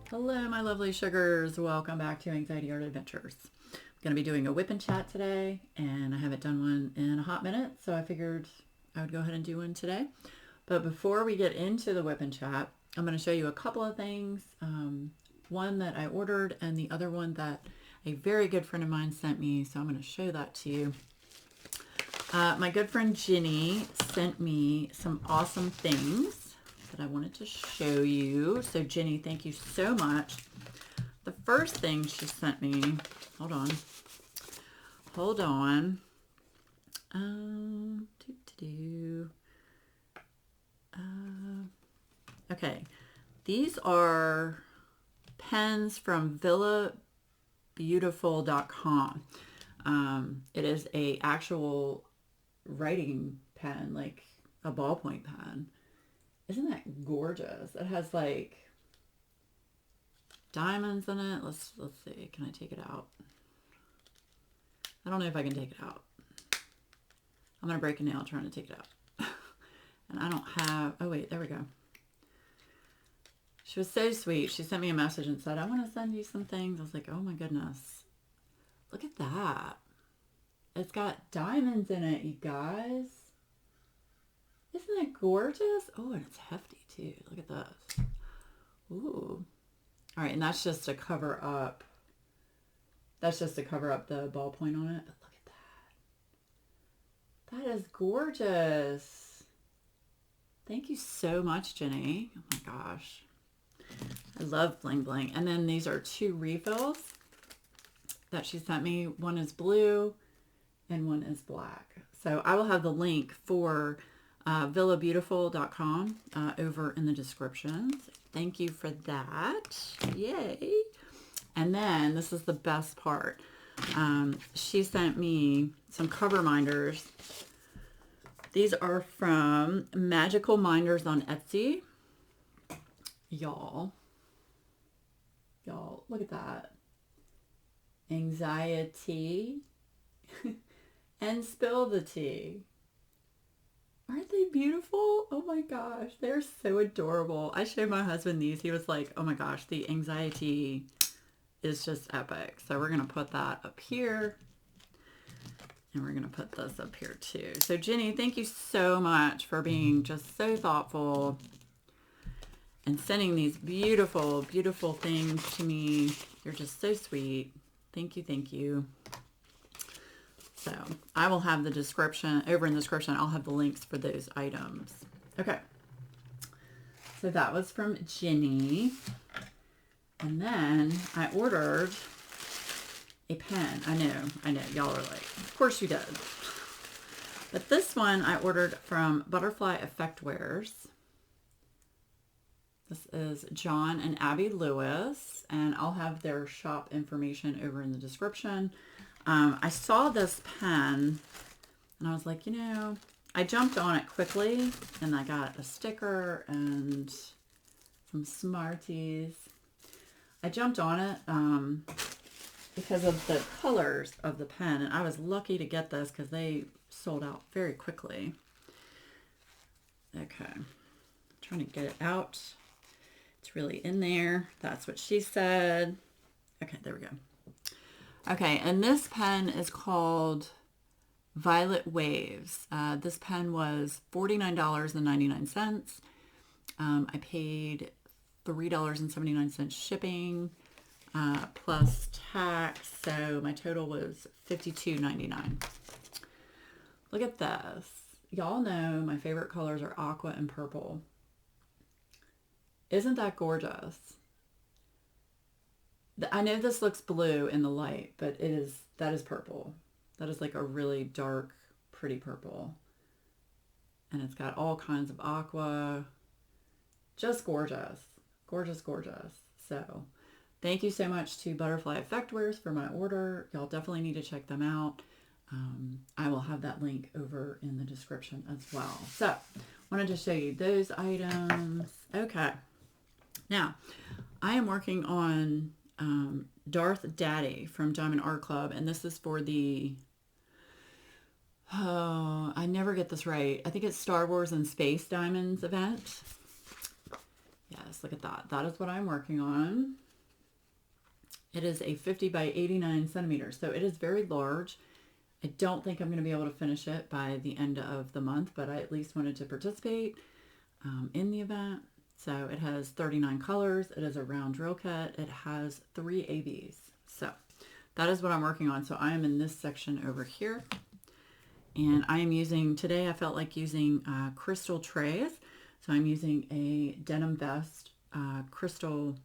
Hello, my lovely sugars. Welcome back to Anxiety Art Adventures. I'm going to be doing a whip and chat today, and I haven't done one in a hot minute, so I figured I would go ahead and do one today. But before we get into the whip and chat, I'm going to show you a couple of things. One that I ordered and the other one that a very good friend of mine sent me, so I'm going to show that to you. My good friend Jenny sent me some awesome things that I wanted to show you. So Jenny, thank you so much. The first thing she sent me, hold on. Okay, these are pens from villabeautiful.com. It is a actual writing pen, like a ballpoint pen. Isn't that gorgeous? It has like diamonds in it. Let's see. Can I take it out? I don't know if I can take it out. I'm going to break a nail trying to take it out. And I don't have... Oh, wait. There we go. She was so sweet. She sent me a message and said, I want to send you some things. I was like, oh my goodness. Look at that. It's got diamonds in it, you guys. Isn't that gorgeous? Oh, and it's hefty too. Look at this. Ooh. All right, and that's just to cover up. That's just to cover up the ballpoint on it. But look at that. That is gorgeous. Thank you so much, Jenny. Oh my gosh. I love bling bling. And then these are 2 refills that she sent me. One is blue and one is black. So I will have the link for villabeautiful.com over in the description. So thank you for that. Yay. And then this is the best part. She sent me some cover minders. These are from Magical Minders on Etsy. Y'all, look at that. Anxiety and spill the tea. Aren't they beautiful? Oh my gosh, they're so adorable. I showed my husband these. He was like, oh my gosh, the anxiety is just epic. So we're going to put that up here. And we're going to put this up here too. So Jenny, thank you so much for being just so thoughtful and sending these beautiful, beautiful things to me. You're just so sweet. Thank you, thank you. So I will have the description, over in the description, I'll have the links for those items. Okay. So that was from Jenny. And then I ordered a pen. I know. Y'all are like, of course you did. But this one I ordered from Butterfly Effectwares. This is John and Abby Lewis, and I'll have their shop information over in the description. I saw this pen and I was like, I jumped on it quickly and I got a sticker and some Smarties. I jumped on it because of the colors of the pen, and I was lucky to get this because they sold out very quickly. Okay, trying to get it out. It's really in there. That's what she said. Okay, there we go. Okay, and this pen is called Violet Waves. This pen was $49.99. I paid $3.79 shipping plus tax, so my total was $52.99. Look at this. Y'all know my favorite colors are aqua and purple. Isn't that gorgeous? I know this looks blue in the light, but that is purple. That is like a really dark, pretty purple. And it's got all kinds of aqua. Just gorgeous. Gorgeous, gorgeous. So thank you so much to Butterfly Effectwares for my order. Y'all definitely need to check them out. I will have that link over in the description as well. So wanted to show you those items. Okay. Now, I am working on Darth Daddy from Diamond Art Club, and this is for the, I never get this right. I think it's Star Wars and Space Diamonds event. Yes, look at that. That is what I'm working on. It is a 50 by 89 centimeters, so it is very large. I don't think I'm going to be able to finish it by the end of the month, but I at least wanted to participate in the event. So it has 39 colors. It is a round drill kit. It has 3 ABs. So that is what I'm working on. So I am in this section over here. And I am using, today I felt like using crystal trays. So I'm using a Denim Vest crystal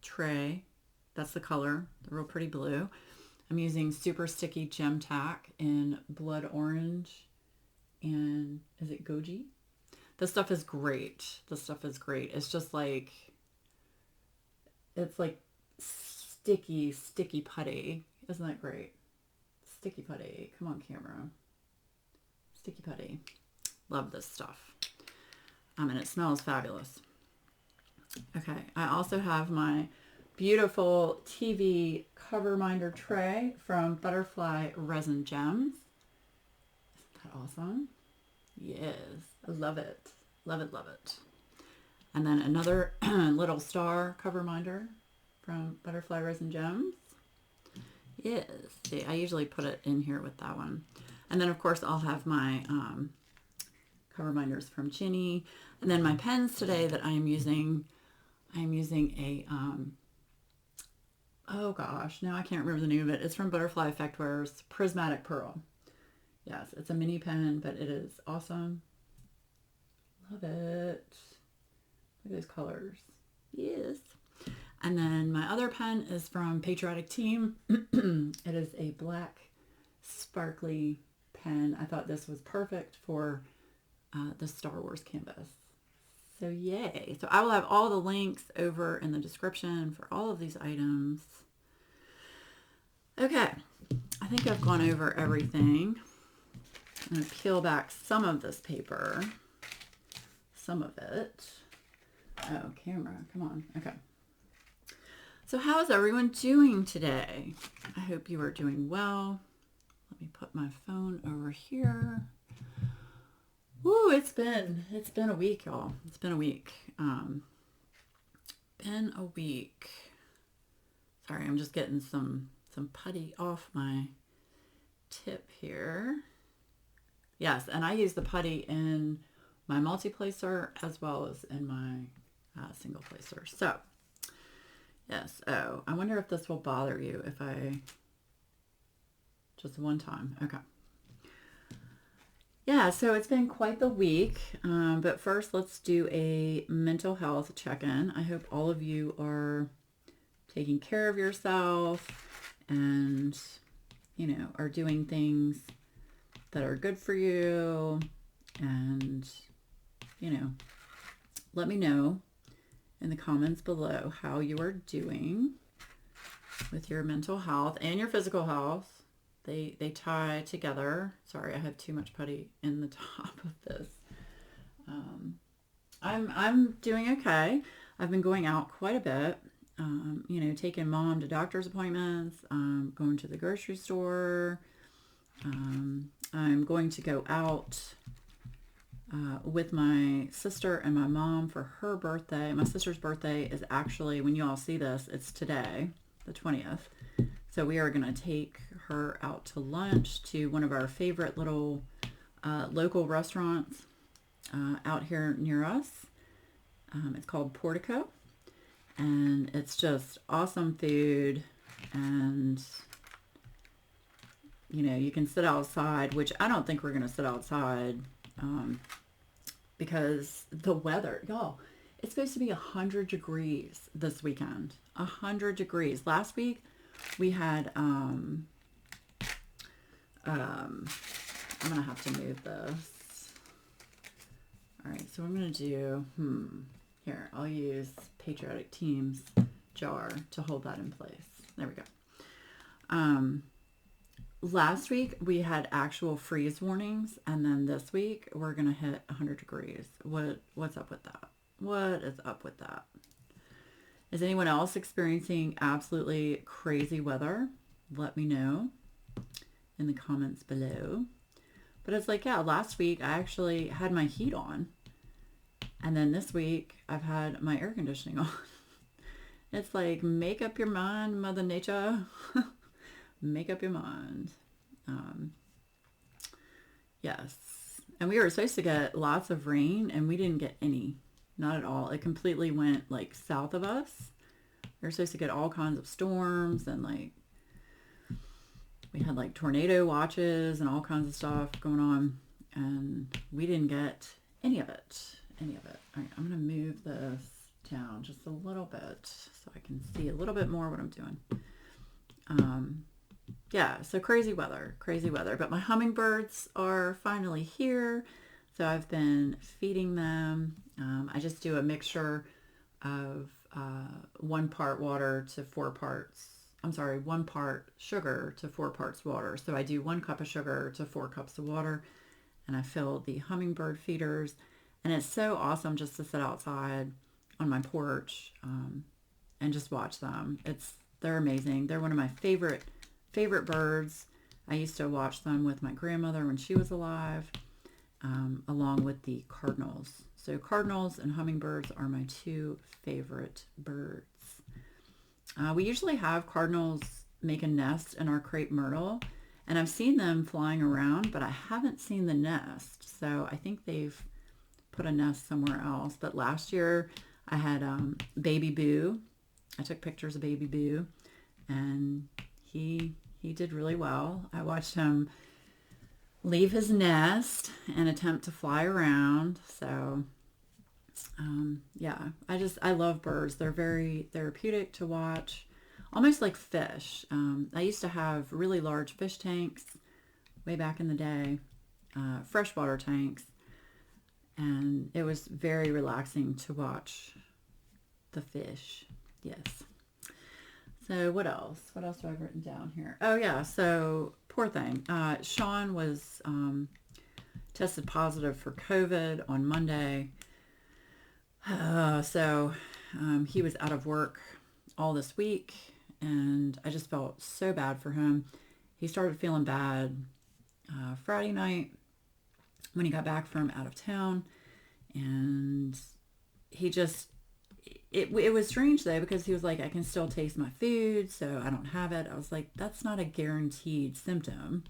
tray. That's the color, the real pretty blue. I'm using super sticky gem tack in blood orange and is it goji? This stuff is great. This stuff is great. It's just like, it's like sticky putty. Isn't that great? Sticky putty. Come on, camera. Sticky putty. Love this stuff. And it smells fabulous. Okay, I also have my beautiful TV cover minder tray from Butterfly Resin Gems. Isn't that awesome? Yes, I love it. Love it, love it. And then another little star cover minder from Butterfly Resin Gems. Yes, see, I usually put it in here with that one. And then of course I'll have my cover minders from Ginny. And then my pens today that I'm using a, oh gosh, now I can't remember the name of it. It's from Butterfly Effectware's Prismatic Pearl. Yes, it's a mini pen, but it is awesome. Love it. Look at those colors. Yes. And then my other pen is from Patriotic Team. It is a black sparkly pen. I thought this was perfect for the Star Wars canvas. So yay. So I will have all the links over in the description for all of these items. Okay. I think I've gone over everything. I'm going to peel back some of this paper. Some of it. Oh, camera. Come on. Okay. So how is everyone doing today? I hope you are doing well. Let me put my phone over here. Woo, it's been a week, y'all. It's been a week. Been a week. Sorry, I'm just getting some putty off my tip here. Yes, and I use the putty in my multi-placer as well as in my single placer. So, yes. Oh, I wonder if this will bother you if I just one time. Okay. Yeah, so it's been quite the week, but first let's do a mental health check-in. I hope all of you are taking care of yourself and, you know, are doing things that are good for you. And, you know, let me know in the comments below how you are doing with your mental health and your physical health. They tie together. Sorry, I have too much putty in the top of this. I'm doing okay. I've been going out quite a bit. You know, taking mom to doctor's appointments. Going to the grocery store. I'm going to go out with my sister and my mom for her birthday. My sister's birthday is actually, when you all see this, it's today, the 20th. So we are going to take her out to lunch to one of our favorite little local restaurants out here near us. It's called Portico, and it's just awesome food. And, you know, you can sit outside, which I don't think we're going to sit outside because the weather, y'all, it's supposed to be 100 degrees this weekend. 100 degrees. Last week, we had, I'm going to have to move this. All right, so I'm going to do, here, I'll use Patriotic Team's jar to hold that in place. There we go. Last week, we had actual freeze warnings, and then this week, we're going to hit 100 degrees. What's up with that? What is up with that? Is anyone else experiencing absolutely crazy weather? Let me know in the comments below. But it's like, yeah, last week I actually had my heat on And then this week, I've had my air conditioning on. It's like, make up your mind, Mother Nature. Make up your mind. Um, yes. And we were supposed to get lots of rain, and we didn't get any. Not at all. It completely went like south of us. We were supposed to get all kinds of storms, and like we had like tornado watches and all kinds of stuff going on, and we didn't get any of it. Any of it. All right, I'm gonna move this down just a little bit so I can see a little bit more what I'm doing. Yeah, so crazy weather, crazy weather. But my hummingbirds are finally here, so I've been feeding them. I just do a mixture of 1 part water to 4 parts. I'm sorry, 1 part sugar to 4 parts water. So I do 1 cup of sugar to 4 cups of water, and I fill the hummingbird feeders. And it's so awesome just to sit outside on my porch and just watch them. They're amazing. They're one of my favorite birds. I used to watch them with my grandmother when she was alive, along with the cardinals. So cardinals and hummingbirds are my 2 favorite birds. We usually have cardinals make a nest in our crepe myrtle, and I've seen them flying around, but I haven't seen the nest. So I think they've put a nest somewhere else. But last year I had Baby Boo. I took pictures of Baby Boo, and he did really well. I watched him leave his nest and attempt to fly around. So yeah, I love birds. They're very therapeutic to watch, almost like fish. I used to have really large fish tanks way back in the day, freshwater tanks, and it was very relaxing to watch the fish. Yes. So what else? What else do I have written down here? Oh yeah, so poor thing. Sean was tested positive for COVID on Monday. So he was out of work all this week, and I just felt so bad for him. He started feeling bad Friday night when he got back from out of town, and he just, it was strange though, because he was like, I can still taste my food, so I don't have it. I was like, that's not a guaranteed symptom.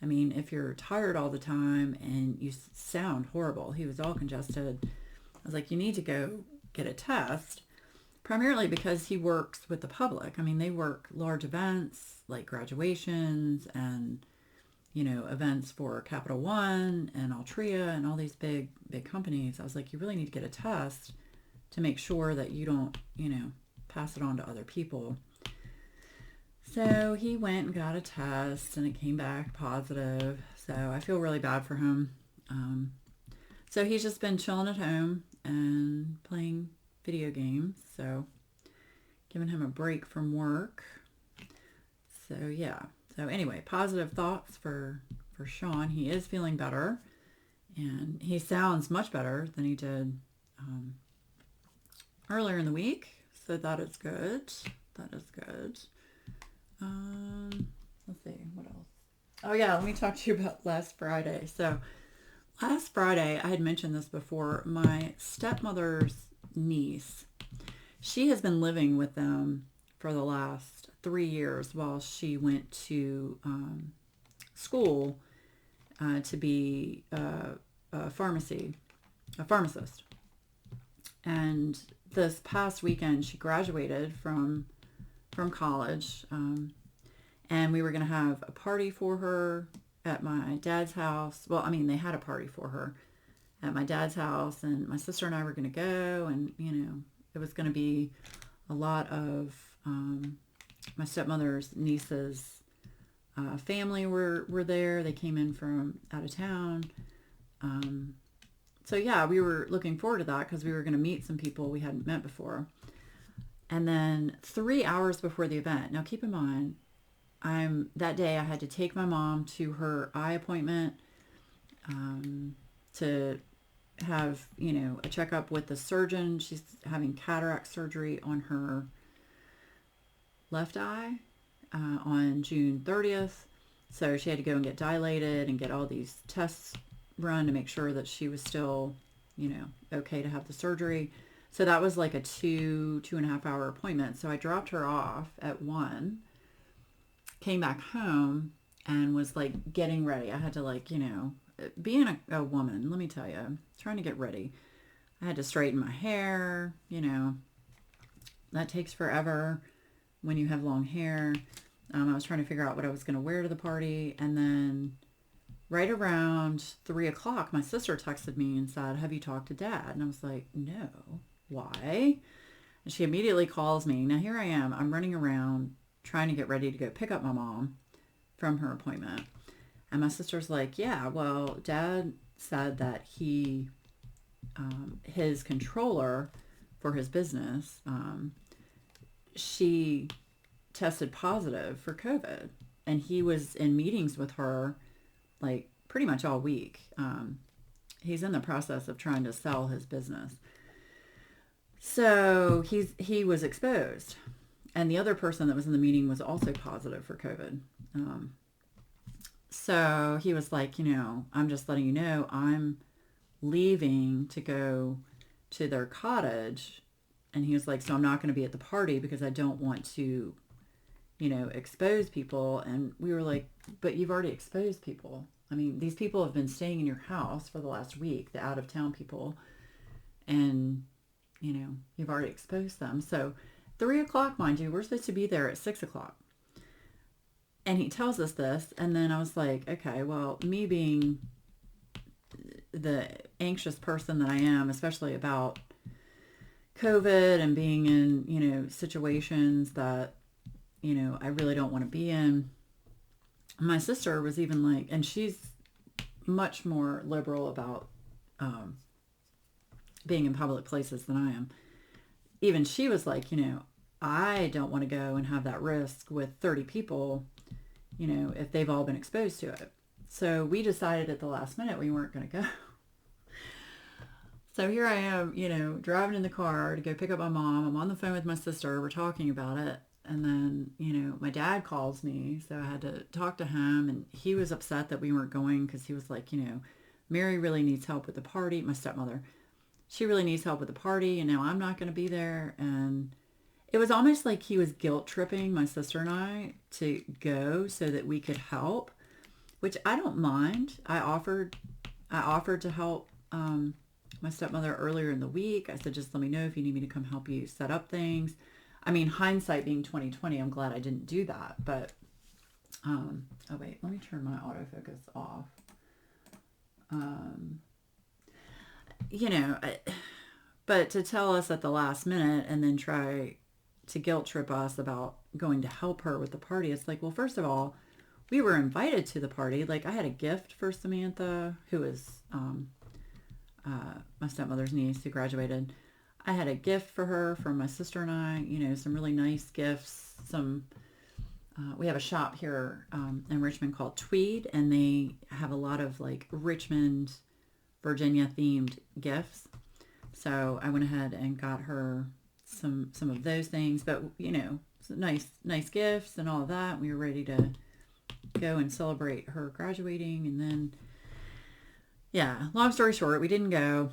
I mean, if you're tired all the time and you sound horrible, he was all congested. I was like, you need to go get a test, primarily because he works with the public. I mean, they work large events like graduations and, events for Capital One and Altria and all these big companies. I was like, you really need to get a test to make sure that you don't, pass it on to other people. So he went and got a test, and it came back positive. So I feel really bad for him. So he's just been chilling at home and playing video games. So giving him a break from work. So yeah. So anyway, positive thoughts for Sean. He is feeling better, and he sounds much better than he did earlier in the week. So that is good. That is good. Let's see, what else? Oh yeah, let me talk to you about last Friday. So last Friday, I had mentioned this before, my stepmother's niece, she has been living with them for the last 3 years while she went to school to be a pharmacist. And this past weekend, she graduated from college, and we were going to have a party for her at my dad's house. Well, I mean, they had a party for her at my dad's house, and my sister and I were going to go, and, it was going to be a lot of my stepmother's niece's family were there. They came in from out of town. So yeah, we were looking forward to that because we were going to meet some people we hadn't met before. And then 3 hours before the event, now keep in mind, that day I had to take my mom to her eye appointment to have, a checkup with the surgeon. She's having cataract surgery on her left eye on June 30th. So she had to go and get dilated and get all these tests run to make sure that she was still, okay to have the surgery. So that was like a 2.5 hour appointment. So I dropped her off at 1, came back home, and was like getting ready. I had to like, being a woman, let me tell you, trying to get ready. I had to straighten my hair, that takes forever when you have long hair. I was trying to figure out what I was going to wear to the party. And then right around 3 o'clock, my sister texted me and said, "Have you talked to Dad?" And I was like, "No." "Why?" And she immediately calls me. Now here I am. I'm running around trying to get ready to go pick up my mom from her appointment. And my sister's like, "Yeah, well, Dad said that his controller for his business, she tested positive for COVID. And he was in meetings with her like pretty much all week. He's in the process of trying to sell his business. So he was exposed. And the other person that was in the meeting was also positive for COVID. So he was like, I'm just letting you know, I'm leaving to go to their cottage." And he was like, "So I'm not going to be at the party because I don't want to, expose people." And we were like, "But you've already exposed people. I mean, these people have been staying in your house for the last week, the out of town people. And, you've already exposed them." So 3 o'clock, mind you, we're supposed to be there at 6 o'clock. And he tells us this. And then I was like, okay, well, me being the anxious person that I am, especially about COVID and being in, situations that, I really don't want to be in. My sister was even like, and she's much more liberal about being in public places than I am. Even she was like, I don't want to go and have that risk with 30 people, if they've all been exposed to it. So we decided at the last minute we weren't going to go. So here I am, driving in the car to go pick up my mom. I'm on the phone with my sister. We're talking about it. And then, my dad calls me. So I had to talk to him. And he was upset that we weren't going because he was like, Mary really needs help with the party. My stepmother, she really needs help with the party. And now I'm not going to be there. And it was almost like he was guilt tripping my sister and I to go so that we could help, which I don't mind. I offered to help my stepmother earlier in the week. I said, "Just let me know if you need me to come help you set up things." I mean, hindsight being 2020, I'm glad I didn't do that. But, oh wait, let me turn my autofocus off. But to tell us at the last minute and then try to guilt trip us about going to help her with the party. It's like, well, first of all, we were invited to the party. Like, I had a gift for Samantha, who is my stepmother's niece who graduated. I had a gift for her from my sister and I, some really nice gifts. We have a shop here in Richmond called Tweed, and they have a lot of like Richmond, Virginia themed gifts. So I went ahead and got her some of those things, but nice gifts and all of that. We were ready to go and celebrate her graduating, and then long story short, we didn't go.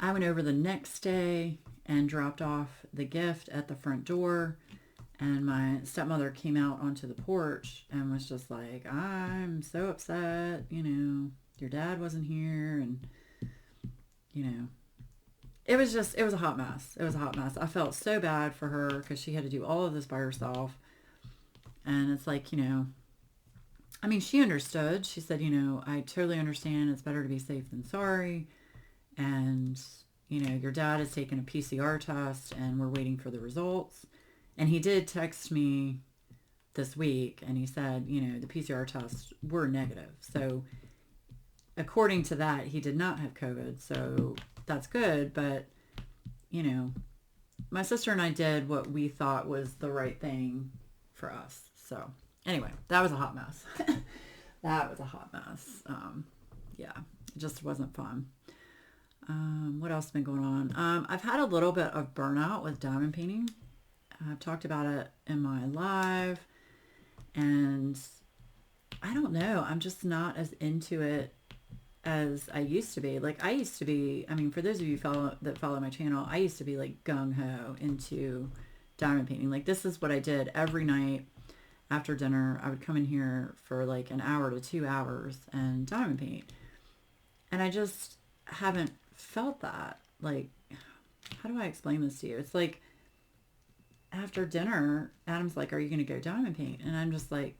I went over the next day and dropped off the gift at the front door, and my stepmother came out onto the porch and was just like, "I'm so upset, your dad wasn't here," and it was a hot mess. It was a hot mess. I felt so bad for her because she had to do all of this by herself. And it's like, I mean, she understood. She said, "I totally understand. It's better to be safe than sorry. And, your dad has taken a PCR test and we're waiting for the results." And he did text me this week and he said, the PCR tests were negative. So according to that, he did not have COVID. So that's good. But, my sister and I did what we thought was the right thing for us. So anyway, that was a hot mess. That was a hot mess. It just wasn't fun. What else has been going on? I've had a little bit of burnout with diamond painting. I've talked about it in my live, and I don't know. I'm just not as into it as I used to be. Like I used to be, I mean, for those of you that follow my channel, I used to be like gung ho into diamond painting. Like this is what I did every night after dinner. I would come in here for like an hour to 2 hours and diamond paint. And I just haven't felt that. Like, how do I explain this to you? It's like after dinner, Adam's like, "Are you going to go diamond paint?" And I'm just like,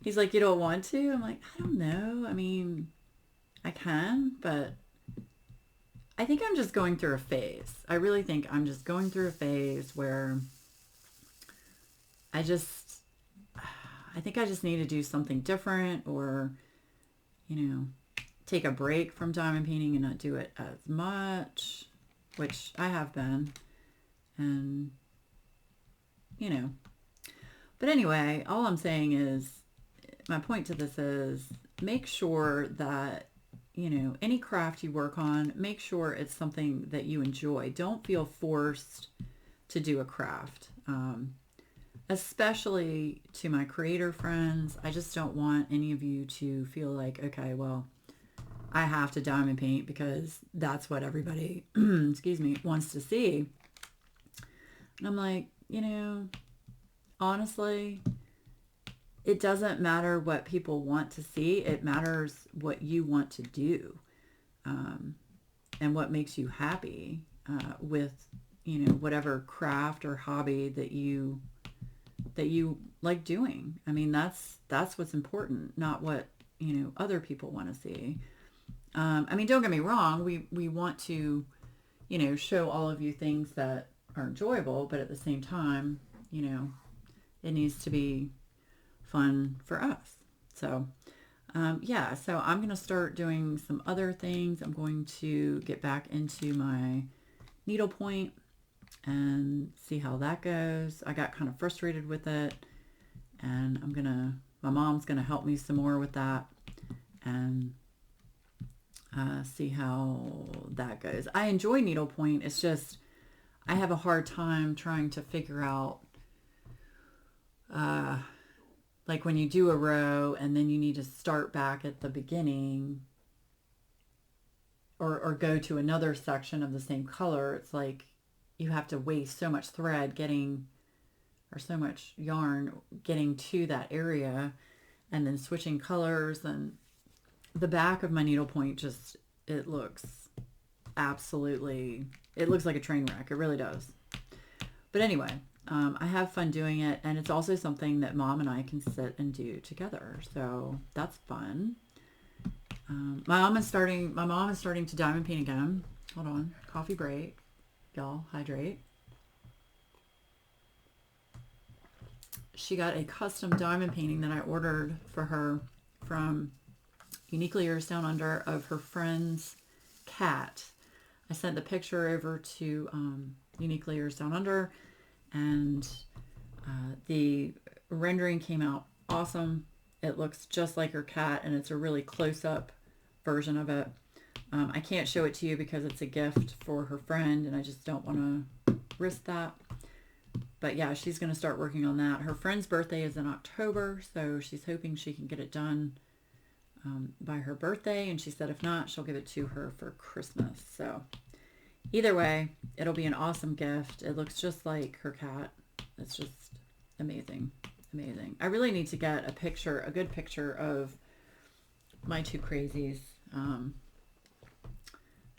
he's like, "You don't want to?" I'm like, "I don't know. I mean, I can, but I think I'm just going through a phase. I really think I'm just going through a phase where I just, I think I just need to do something different, or, you know, take a break from diamond painting and not do it as much, which I have been. And, you know, but anyway, all I'm saying is, my point to this is make sure that, you know, any craft you work on, make sure it's something that you enjoy. Don't feel forced to do a craft. Especially to my creator friends, I just don't want any of you to feel like, okay, well, I have to diamond paint because that's what everybody, excuse me, wants to see. And I'm like, you know, honestly, it doesn't matter what people want to see. It matters what you want to do, and what makes you happy with, you know, whatever craft or hobby that you like doing. I mean, that's what's important, not what, you know, other people want to see. I mean, don't get me wrong. We want to, you know, show all of you things that are enjoyable, but at the same time, you know, it needs to be fun for us. So, yeah, so I'm going to start doing some other things. I'm going to get back into my needlepoint and see how that goes. I got kind of frustrated with it, and my mom's going to help me some more with that, and see how that goes. I enjoy needlepoint. It's just, I have a hard time trying to figure out, like when you do a row and then you need to start back at the beginning, or go to another section of the same color. It's like you have to waste so much thread getting, or so much yarn getting to that area, and then switching colors. And the back of my needlepoint just, it looks absolutely, it looks like a train wreck. It really does. But anyway, I have fun doing it, and it's also something that Mom and I can sit and do together. So that's fun. My mom is starting to diamond paint again. Hold on, coffee break. Y'all, hydrate. She got a custom diamond painting that I ordered for her from Uniquely Yours Down Under of her friend's cat. I sent the picture over to Uniquely Yours Down Under, and the rendering came out awesome. It looks just like her cat, and it's a really close-up version of it. I can't show it to you because it's a gift for her friend, and I just don't want to risk that. But yeah, she's going to start working on that. Her friend's birthday is in October, so she's hoping she can get it done by her birthday. And she said if not, she'll give it to her for Christmas. So either way, it'll be an awesome gift. It looks just like her cat. It's just amazing. Amazing. I really need to get a good picture of my two crazies,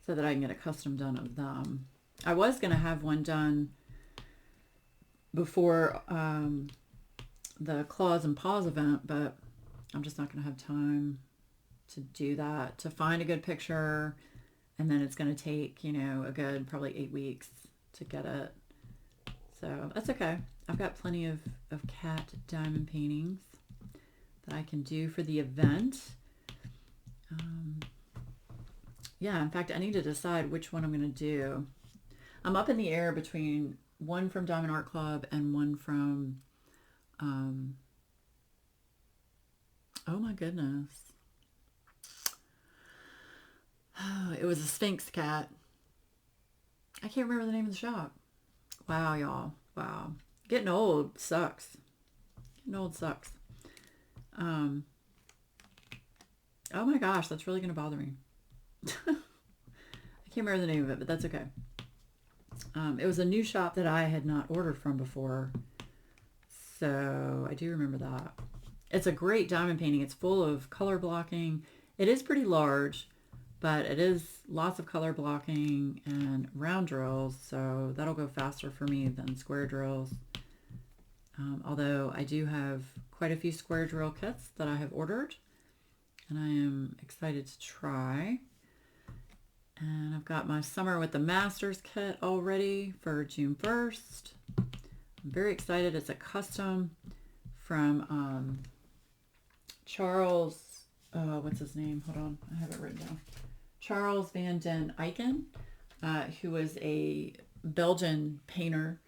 so that I can get a custom done of them. I was going to have one done before the Claws and Paws event, but I'm just not going to have time to do that, to find a good picture, and then it's going to take, you know, a good probably 8 weeks to get it. So that's okay. I've got plenty of cat diamond paintings that I can do for the event. Yeah, in fact, I need to decide which one I'm going to do. I'm up in the air between one from Diamond Art Club and one from, oh my goodness. Oh, it was a Sphinx cat. I can't remember the name of the shop. Wow, y'all. Wow. Getting old sucks. Getting old sucks. Oh my gosh, that's really going to bother me. I can't remember the name of it, but that's okay. It was a new shop that I had not ordered from before. So I do remember that. It's a great diamond painting. It's full of color blocking. It is pretty large, but it is lots of color blocking and round drills. So that'll go faster for me than square drills. Although I do have quite a few square drill kits that I have ordered, and I am excited to try. And I've got my Summer with the Masters kit all ready for June 1st. I'm very excited. It's a custom from Charles, what's his name? Hold on, I have it written down. Charles van den Eycken, who was a Belgian painter.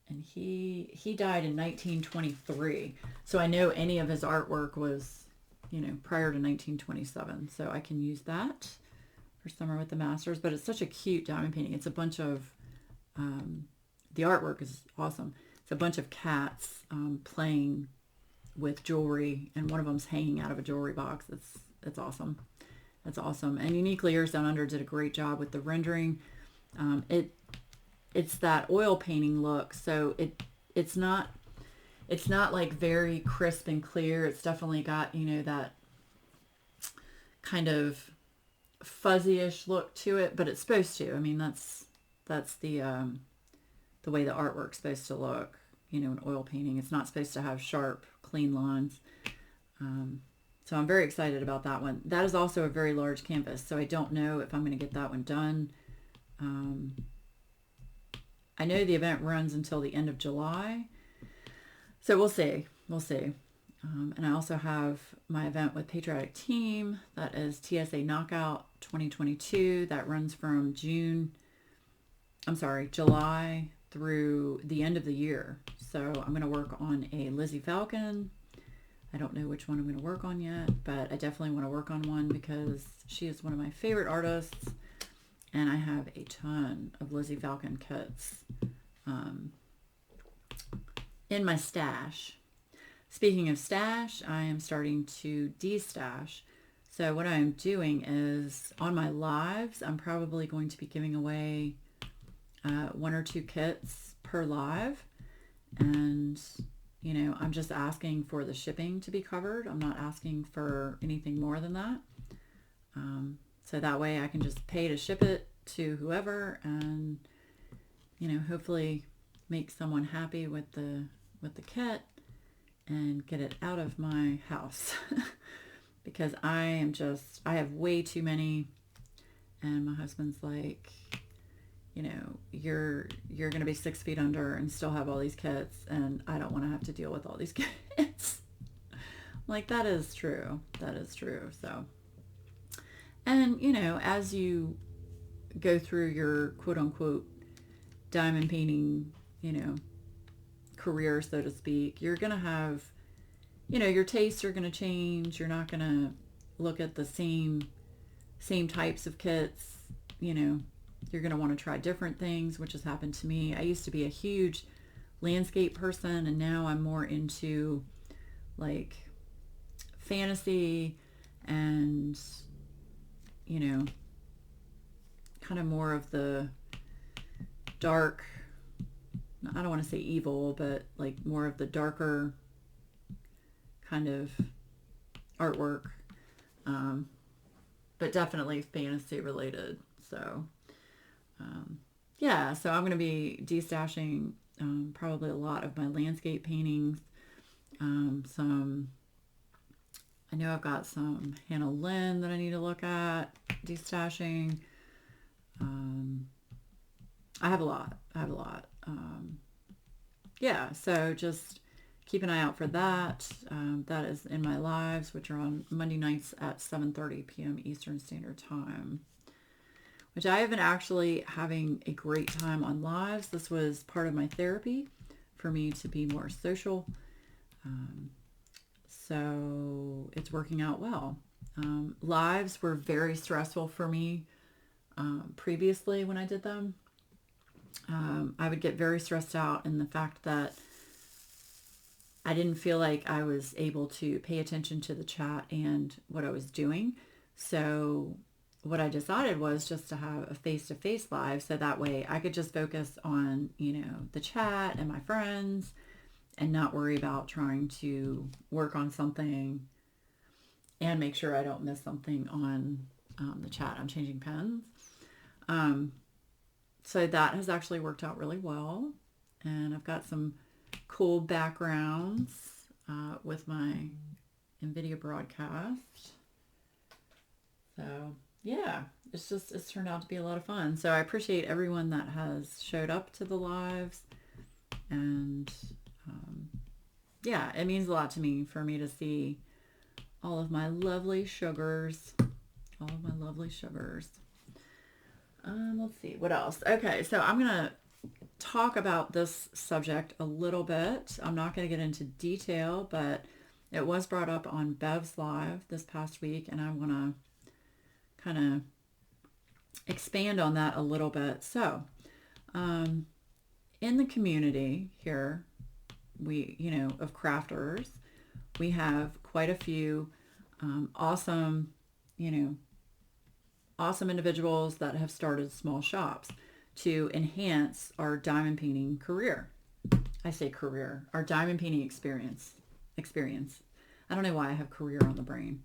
And he died in 1923. So I know any of his artwork was, prior to 1927. So I can use that for Summer with the Masters. But it's such a cute diamond painting. It's a bunch of, the artwork is awesome. It's a bunch of cats playing with jewelry, and one of them's hanging out of a jewelry box. It's awesome. That's awesome. And Uniquely Yours Down Under did a great job with the rendering. It's that oil painting look, so it's not like very crisp and clear. It's definitely got, that kind of fuzzy-ish look to it, but it's supposed to. I mean, that's the way the artwork's supposed to look, an oil painting. It's not supposed to have sharp, clean lines. So I'm very excited about that one. That is also a very large canvas, so I don't know if I'm going to get that one done. I know the event runs until the end of July, so we'll see. And I also have my event with Patriotic Team. That is TSA Knockout 2022. That runs from July through the end of the year. So I'm going to work on a Lizzie Falcon. I don't know which one I'm going to work on yet, but I definitely want to work on one because she is one of my favorite artists. And I have a ton of Lizzie Falcon kits in my stash. Speaking of stash, I am starting to de-stash. So what I'm doing is on my lives, I'm probably going to be giving away 1 or 2 kits per live. And, I'm just asking for the shipping to be covered. I'm not asking for anything more than that. So that way I can just pay to ship it to whoever and, hopefully make someone happy with the kit and get it out of my house. Because I have way too many, and my husband's like, you're going to be 6 feet under and still have all these kits, and I don't want to have to deal with all these kits. Like, that is true. So, and, as you go through your quote unquote diamond painting, career, so to speak, you're going to have, your tastes are going to change. You're not going to look at the same types of kits. You're going to want to try different things, which has happened to me. I used to be a huge landscape person, and now I'm more into like fantasy and, kind of more of the dark, I don't want to say evil, but like more of the darker kind of artwork, but definitely fantasy related. So so I'm going to be de-stashing probably a lot of my landscape paintings. I know I've got some Hannah Lynn that I need to look at de-stashing. I have a lot. So just keep an eye out for that. That is in my lives, which are on Monday nights at 7:30 p.m. Eastern Standard Time, which I have been actually having a great time on lives. This was part of my therapy for me to be more social. So it's working out well. Lives were very stressful for me previously when I did them. I would get very stressed out in the fact that I didn't feel like I was able to pay attention to the chat and what I was doing. So what I decided was just to have a face-to-face live so that way I could just focus on, the chat and my friends and not worry about trying to work on something and make sure I don't miss something on the chat. I'm changing pens. So that has actually worked out really well. And I've got some cool backgrounds with my NVIDIA broadcast. So yeah, it's turned out to be a lot of fun. So I appreciate everyone that has showed up to the lives. And yeah, it means a lot to me for me to see all of my lovely sugars. All of my lovely sugars. Let's see, what else? Okay, so I'm going to talk about this subject a little bit. I'm not going to get into detail, but it was brought up on Bev's Live this past week, and I want to kind of expand on that a little bit. So, in the community here, of crafters, we have quite a few awesome, awesome individuals that have started small shops to enhance our diamond painting career. I say career, our diamond painting experience. I don't know why I have career on the brain.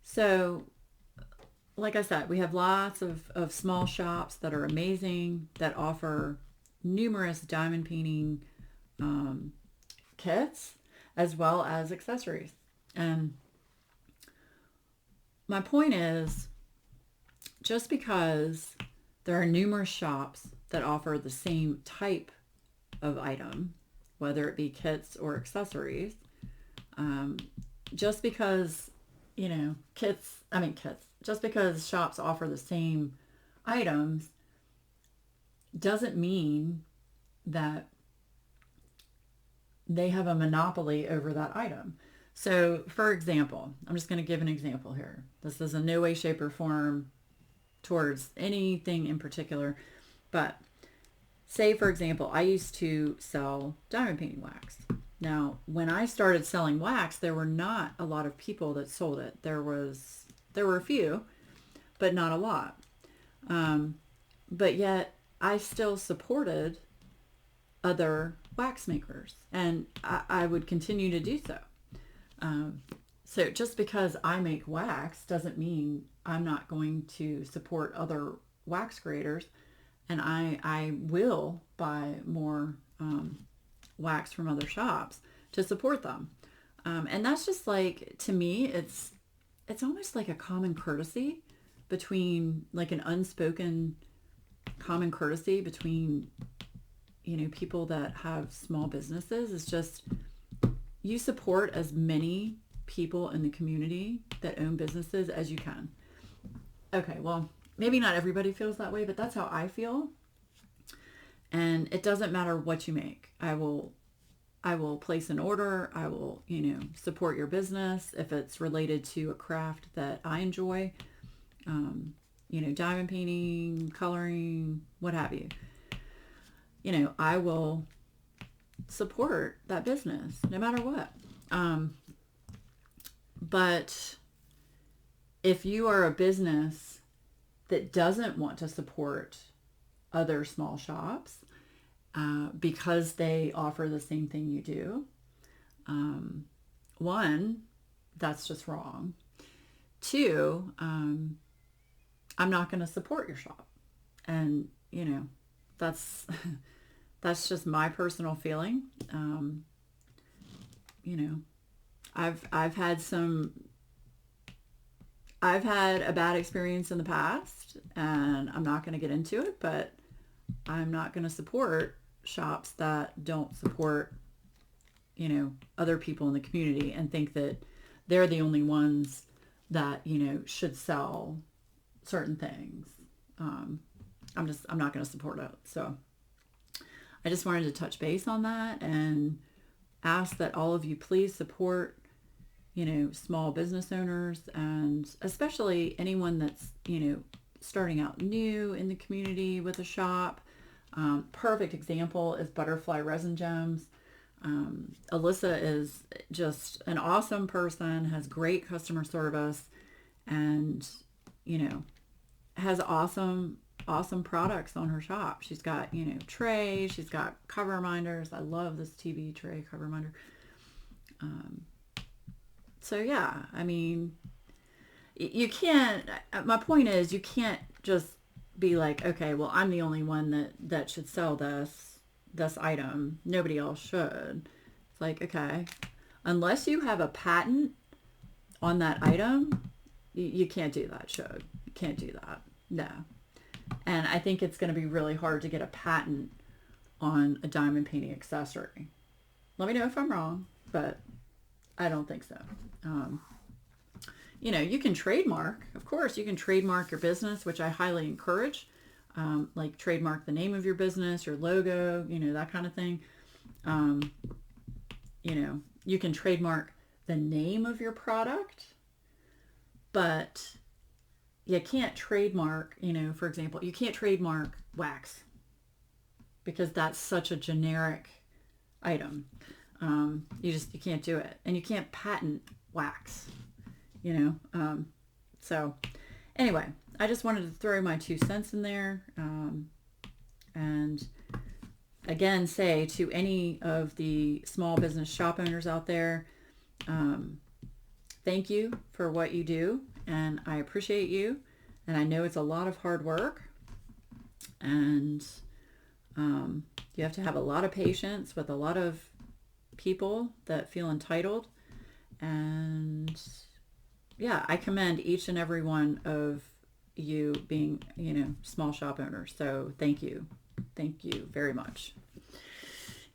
So, like I said, we have lots of small shops that are amazing, that offer numerous diamond painting kits as well as accessories. And my point is, just because there are numerous shops that offer the same type of item, whether it be kits or accessories, just because, just because shops offer the same items doesn't mean that they have a monopoly over that item. So, for example, I'm just going to give an example here. This is in no way, shape, or form towards anything in particular. But say, for example, I used to sell diamond painting wax. Now, when I started selling wax, there were not a lot of people that sold it. There were a few, but not a lot. But yet, I still supported other wax makers, and I would continue to do so. So just because I make wax doesn't mean I'm not going to support other wax creators, and I will buy more wax from other shops to support them. And that's just like, to me, it's almost like a common courtesy between, like an unspoken common courtesy between, people that have small businesses. It's just, you support as many people in the community that own businesses as you can. Okay, well, maybe not everybody feels that way, but that's how I feel. And it doesn't matter what you make. I will place an order. I will, support your business if it's related to a craft that I enjoy. Diamond painting, coloring, what have you. I will support that business no matter what. But if you are a business that doesn't want to support other small shops because they offer the same thing you do, one, that's just wrong. Two, I'm not going to support your shop. And, that's that's just my personal feeling. I've had a bad experience in the past, and I'm not going to get into it, but I'm not going to support shops that don't support, other people in the community and think that they're the only ones that, should sell certain things. I'm not going to support it. So I just wanted to touch base on that and ask that all of you please support, small business owners, and especially anyone that's, starting out new in the community with a shop. Perfect example is Butterfly Resin Gems. Alyssa is just an awesome person, has great customer service, and, you know, has awesome products on her shop. She's got, trays, she's got cover reminders. I love this TV tray cover reminder. So yeah, I mean, you can't, my point is, you can't just be like, okay, well, I'm the only one that should sell this item. Nobody else should. It's like, okay, unless you have a patent on that item, you can't do that, Shug. You can't do that. No. And I think it's going to be really hard to get a patent on a diamond painting accessory. Let me know if I'm wrong, but I don't think so. You can trademark. Of course, you can trademark your business, which I highly encourage. Like trademark the name of your business, your logo, that kind of thing. You can trademark the name of your product, but you can't trademark, for example, you can't trademark wax because that's such a generic item. You can't do it. And you can't patent wax, So anyway, I just wanted to throw my 2 cents in there. And again, say to any of the small business shop owners out there, thank you for what you do. And I appreciate you. And I know it's a lot of hard work. And you have to have a lot of patience with a lot of people that feel entitled. And yeah, I commend each and every one of you being, small shop owners. So thank you. Thank you very much.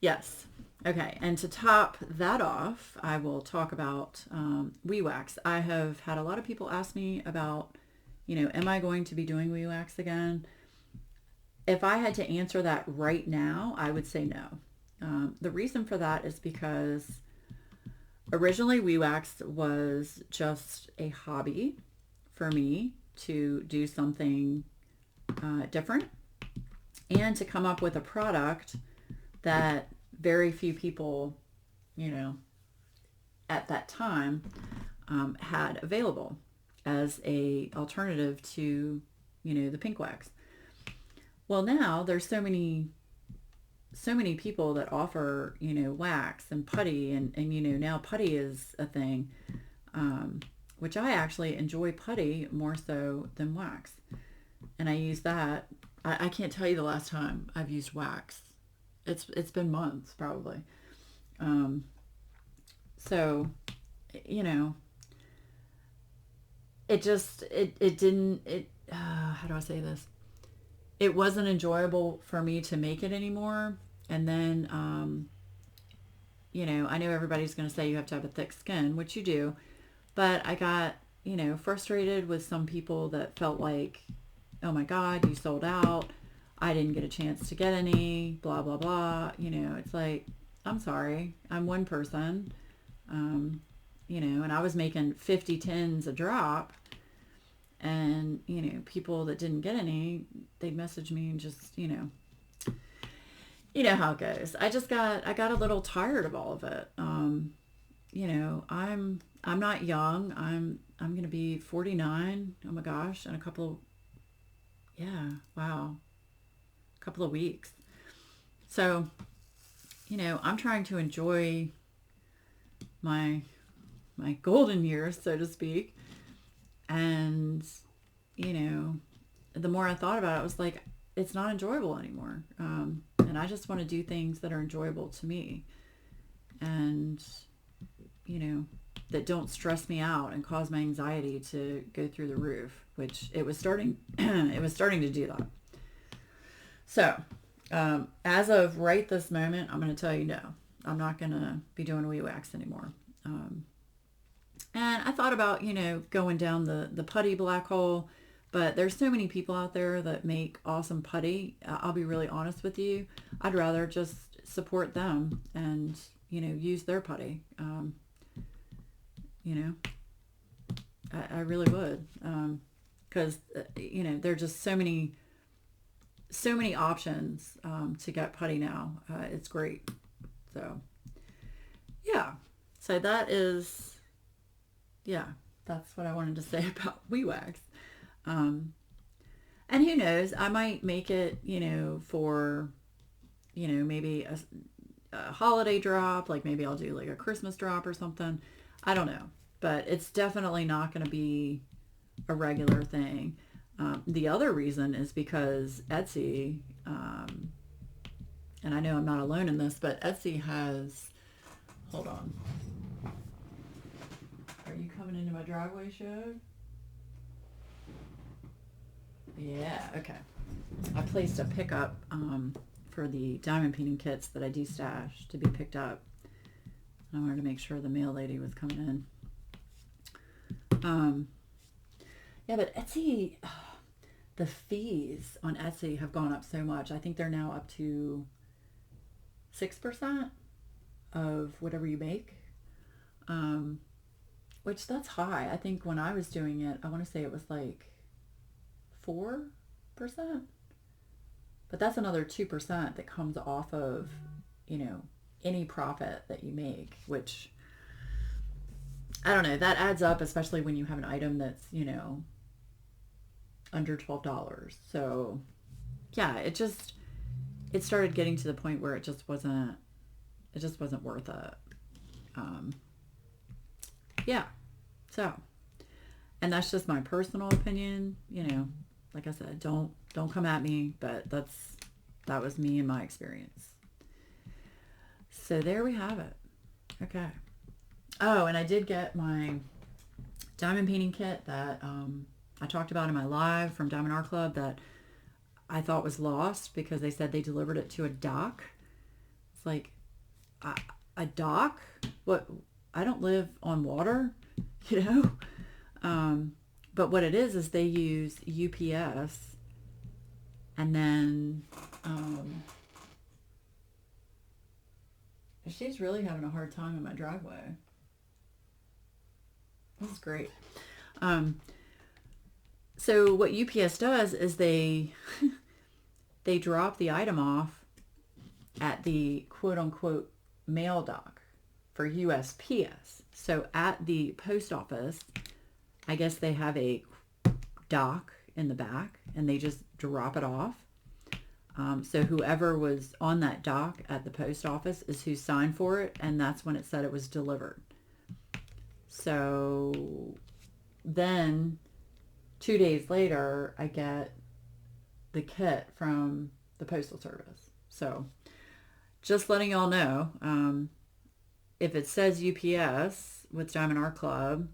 Yes. Okay. And to top that off, I will talk about WeWax. I have had a lot of people ask me about, am I going to be doing WeWax again? If I had to answer that right now, I would say no. The reason for that is because originally WeWax was just a hobby for me to do something different and to come up with a product that very few people, at that time had available as a alternative to, the pink wax. Well, now there's so many people that offer, wax and putty and now putty is a thing, which I actually enjoy putty more so than wax. And I use that. I can't tell you the last time I've used wax. It's been months probably. So, how do I say this? It wasn't enjoyable for me to make it anymore. And then, I know everybody's going to say you have to have a thick skin, which you do. But I got, frustrated with some people that felt like, oh my God, you sold out. I didn't get a chance to get any, blah, blah, blah. It's like, I'm sorry. I'm one person, and I was making 50 tins a drop. And, people that didn't get any, they messaged me and just, you know how it goes. I got a little tired of all of it. I'm not young. I'm going to be 49. Oh my gosh. In a couple of weeks. So, I'm trying to enjoy my golden years, so to speak. And, the more I thought about it, I was like, it's not enjoyable anymore. And I just want to do things that are enjoyable to me and, that don't stress me out and cause my anxiety to go through the roof, which it was starting to do that. So, as of right this moment, I'm going to tell you no, I'm not going to be doing WeWax anymore. And I thought about, going down the putty black hole, but there's so many people out there that make awesome putty. I'll be really honest with you. I'd rather just support them and, use their putty. I really would. Because, there are just so many options to get putty now. It's great. So So that is, yeah, that's what I wanted to say about WeWax. Um, and who knows, I might make it, for, maybe a holiday drop, like maybe I'll do like a Christmas drop or something. I don't know. But it's definitely not going to be a regular thing. The other reason is because Etsy, and I know I'm not alone in this, but Etsy has, hold on. Are you coming into my driveway show? Yeah, okay. I placed a pickup for the diamond painting kits that I destashed to be picked up. I wanted to make sure the mail lady was coming in. Yeah, but Etsy, the fees on Etsy have gone up so much. I think they're now up to 6% of whatever you make, which that's high. I think when I was doing it, I want to say it was like 4%, but that's another 2% that comes off of, any profit that you make, which I don't know, that adds up, especially when you have an item that's, under $12. So yeah, it started getting to the point where it just wasn't worth it. Yeah. So, and that's just my personal opinion, like I said, don't come at me, but that was me and my experience. So there we have it. Okay. Oh, and I did get my diamond painting kit that I talked about in my live from Diamond Art Club that I thought was lost because they said they delivered it to a dock. It's like, a dock? What? I don't live on water, But what it is they use UPS, and then she's really having a hard time in my driveway. This is great. So what UPS does is they drop the item off at the quote unquote mail dock for USPS. So at the post office, I guess they have a dock in the back and they just drop it off. So whoever was on that dock at the post office is who signed for it, and that's when it said it was delivered. So then 2 days later, I get the kit from the Postal Service. So just letting y'all know, if it says UPS with Diamond Art Club,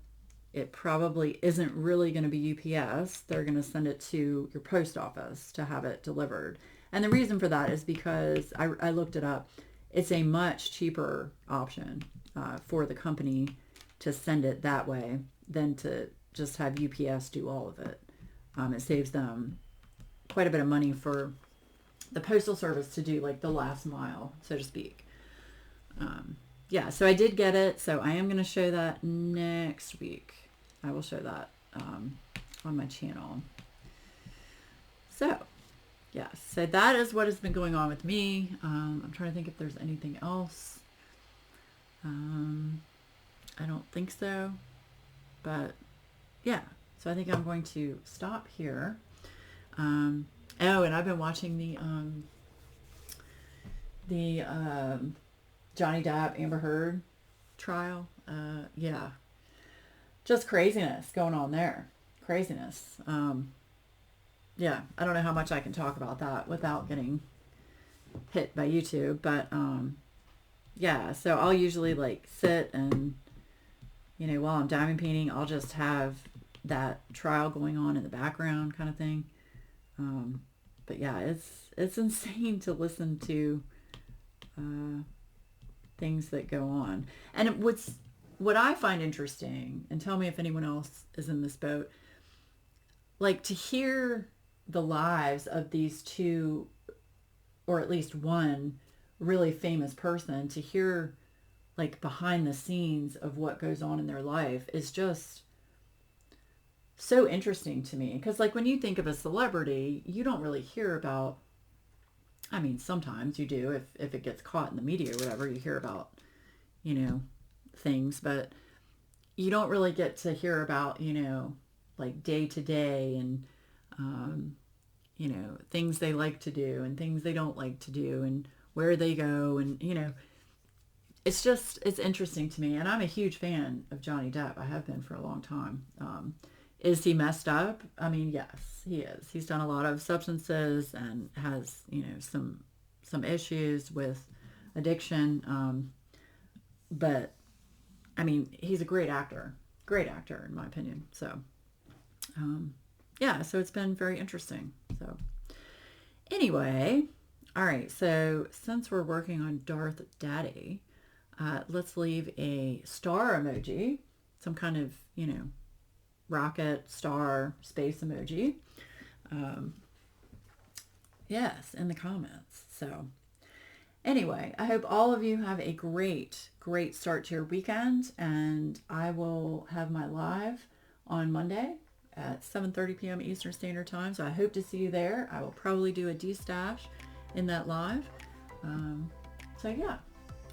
it probably isn't really going to be UPS. They're going to send it to your post office to have it delivered. And the reason for that is because I looked it up. It's a much cheaper option for the company to send it that way than to just have UPS do all of it. It saves them quite a bit of money for the Postal Service to do like the last mile, so to speak. Yeah, so I did get it. So I am going to show that next week. I will show that on my channel. So, yes, so that is what has been going on with me. I'm trying to think if there's anything else. I don't think so. But, yeah, so I think I'm going to stop here. Oh, and I've been watching the Johnny Depp, Amber Heard trial. Yeah. Just craziness going on there. Craziness. Yeah, I don't know how much I can talk about that without getting hit by YouTube, but yeah, so I'll usually like sit and, while I'm diamond painting, I'll just have that trial going on in the background kind of thing. But yeah, it's insane to listen to things that go on. And what I find interesting, and tell me if anyone else is in this boat, like to hear the lives of these two, or at least one really famous person, to hear like behind the scenes of what goes on in their life is just so interesting to me. Because like when you think of a celebrity, you don't really hear about, I mean, sometimes you do if it gets caught in the media or whatever, you hear about, things, but you don't really get to hear about, like day to day and, things they like to do and things they don't like to do and where they go. And, it's interesting to me. And I'm a huge fan of Johnny Depp. I have been for a long time. Is he messed up? I mean, yes, he is. He's done a lot of substances and has, some issues with addiction. But I mean, he's a great actor in my opinion. So, yeah, so it's been very interesting. So anyway, all right. So since we're working on Darth Daddy, let's leave a star emoji, some kind of, rocket, star, space emoji. Yes, in the comments. So anyway, I hope all of you have a great, great start to your weekend, and I will have my live on Monday at 7:30 p.m. Eastern Standard Time. So I hope to see you there. I will probably do a D-stash in that live. So yeah,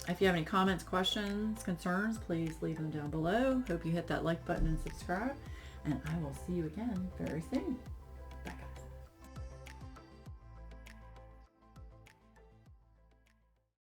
if you have any comments, questions, concerns, please leave them down below. Hope you hit that like button and subscribe, and I will see you again very soon.